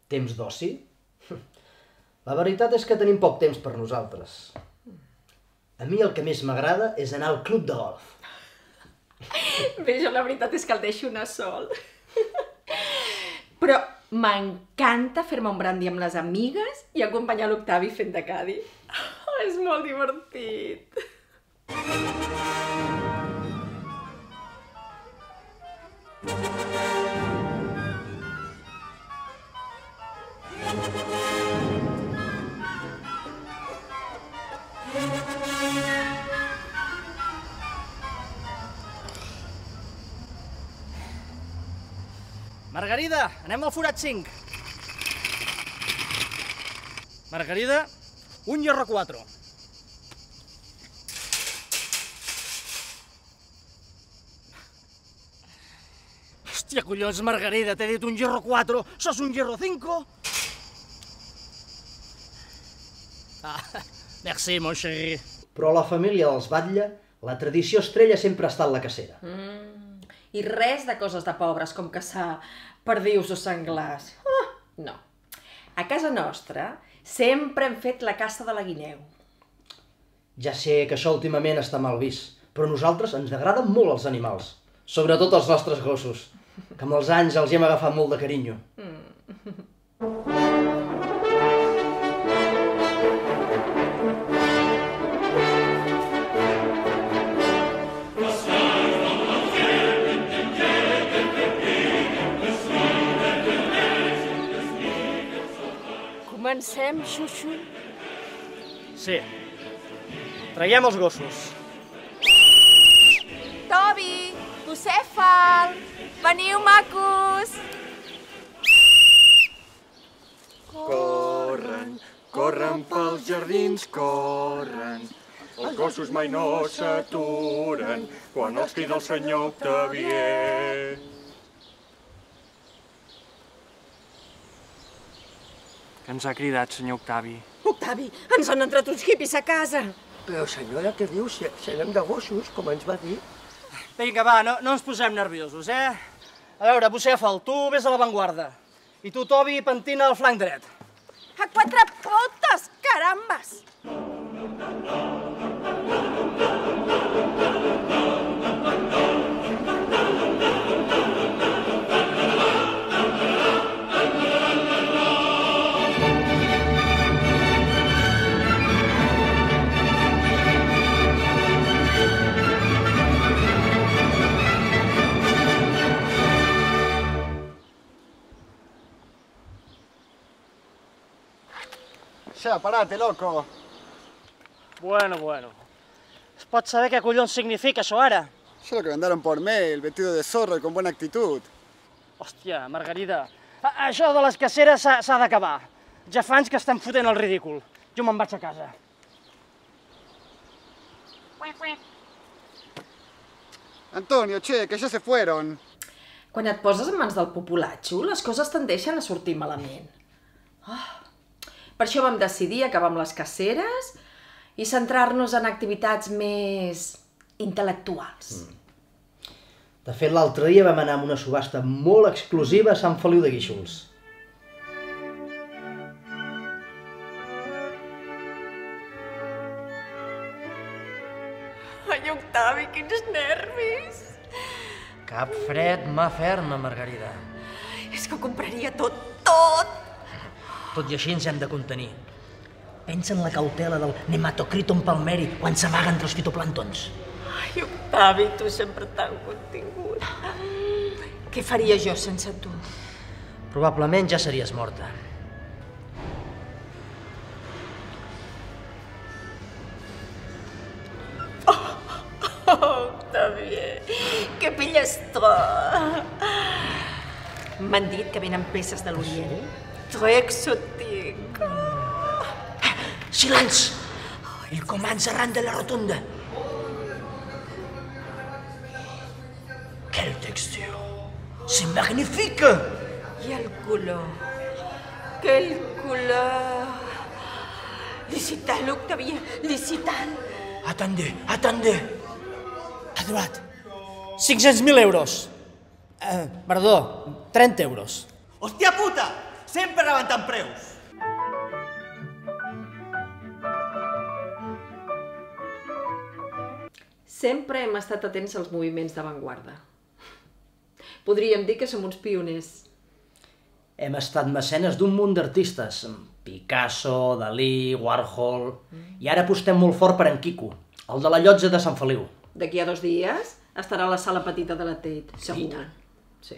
Temps d'oci? La veritat és que tenim poc temps per nosaltres. A mi el que més m'agrada és anar al club de golf. Bé, jo la veritat és que el deixo anar sol. Però m'encanta fer-me un brandi amb les amigues i acompanyar l'Octavi fent de cadi. Oh, és molt divertit. Margarida, anem al forat 5. Margarida, un hierro 4. Hòstia, collons, Margarida, t'he dit un hierro 4. Sos un hierro 5. Merci, mon chéri. Però a la família dels Batlle, la tradició estrella sempre ha estat la cacera. I res de coses de pobres, com caçar perdius o senglars. No. A casa nostra sempre hem fet la caça de la guineu. Ja sé que això últimament està mal vist, però a nosaltres ens agraden molt els animals. Sobretot els nostres gossos, que amb els anys els hi hem agafat molt de carinyo. Comencem, Xuxu? Sí. Traiem els gossos. Tobi, Bucèfal, veniu, macos! Corren, corren pels jardins, corren. Els gossos mai no s'aturen quan els crida el senyor Octavier. Què ens ha cridat, senyor Octavi? Octavi, ens han entrat uns hippies a casa! Però, senyora, què diu? Si anem de gossos, com ens va dir. Vinga, va, no ens posem nerviosos, eh? A veure, Bucèfal, tu vés a l'avantguarda. I tu, Tobi, pentina el flanc dret. A quatre potes, carambes! Ya, parate, loco. Bueno. Es pot saber què collons significa això ara? Yo lo que mandaron por mail, vestido de zorro y con buena actitud. Hòstia, Margarida, això de les caceres s'ha d'acabar. Ja fa anys que estem fotent el ridícul. Jo me'n vaig a casa. Antonio, che, que ya se fueron. Quan et poses en mans del populatxo, les coses tendeixen a sortir malament. Per això vam decidir acabar amb les caceres i centrar-nos en activitats més intel·lectuals. De fet, l'altre dia vam anar a una subhasta molt exclusiva a Sant Feliu de Guíxols. Ai, Octavi, quins nervis! Cap fred, mà ferma, Margarida. És que ho compraria tot! Tot i així ens hem de contenir. Pensa en la cautela del Nematocriton palmeri quan s'amaga entre els fitoplànctons. Ai, Octavi, tu sempre tan contingut. Què faria jo sense tu? Probablement ja series morta. Octavi, que pillastró! M'han dit que venen peces de l'Orient. Très exotique. Silence! Il commence à rendre la rotonde. Quelle texture! C'est magnifique! I el color. Quel color! Licitant, Octavia, licitant. Atendé. Ha durat 500.000 euros. Perdó, 30 euros. Hòstia puta! Sempre rebentant preus! Sempre hem estat atents als moviments d'avantguarda. Podríem dir que som uns pioners. Hem estat mecenes d'un munt d'artistes. Picasso, Dalí, Warhol... I ara apostem molt fort per en Quico, el de la llotja de Sant Feliu. D'aquí a 2 dies estarà a la sala petita de la Tate, segur. I tant. Sí.